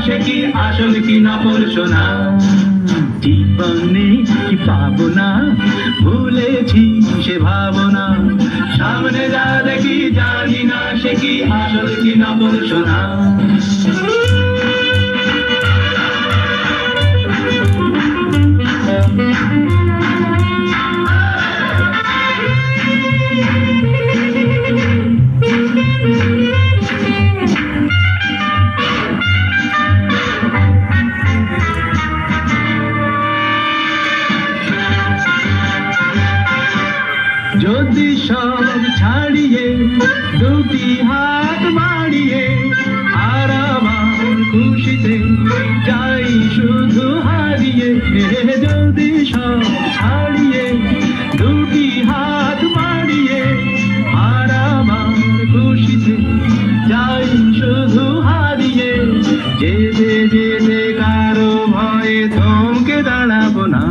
সে কি আসল কি নকল সোনা। জীবনে কি পাবো না, ভুলেছি সে ভাবনা। সামনে যা দেখি জানি না সে কি আসল কি নকল সোনা। যদি সব ছাড়িয়ে দুটি হাত বাড়িয়ে আর আমার খুশিতে যাই শুধু হারিয়ে। যদি সব ছাড়িয়ে দুটি হাত বাড়িয়ে আর আমার খুশিতে যাই শুধু হারিয়ে। যেতে যেতে কারো ভয়ে থমকে দাঁড়াবো না।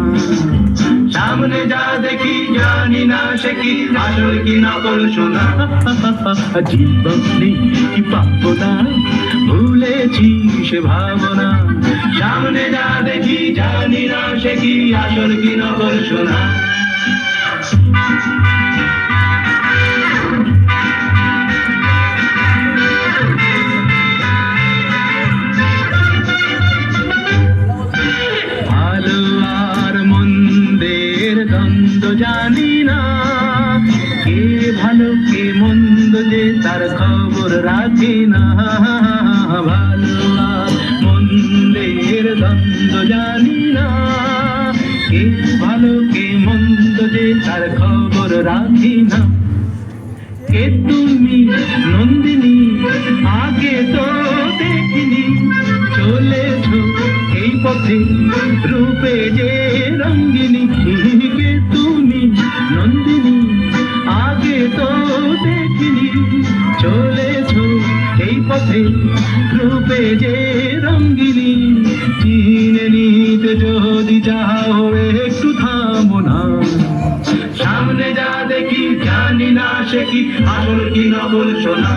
সামনে যা দেখি জানি না সে কি আসল কি নকল সোনা। জীবনে কি পাবো না, ভুলেছি সে ভাবনা। সামনে যা দেখি জানি না সে কি আসল কি নকল সোনা। ভালো আর মন্দের দ্বন্দ্ব জানি না, কে ভালো কে মন্দ যে তার খবর রাখি না। ভালো আর মন্দের দ্বন্দ্ব জানি না, কে ভালো কে মন্দ যে তার খবর রাখি না। কে তুমি নন্দিনী আগে তো দেখিনি, চলেছো এই পথে রূপে যে রঙ্গিনী। কে তুমি নন্দিনী আগে তো দেখিনি, চলেছো এই পথে রূপে যে রঙ্গিনী। চিনে নিতে যদি চাও একটু থামো না। সামনে যা দেখি জানি না সে কি আসল কি নকল সোনা।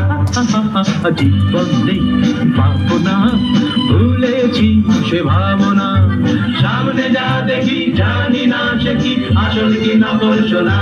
জীবনে পাবো না, ভুলেছি সে ভাবনা। সামনে যা দেখি জানি না সে কি আসল কি নকল সোনা।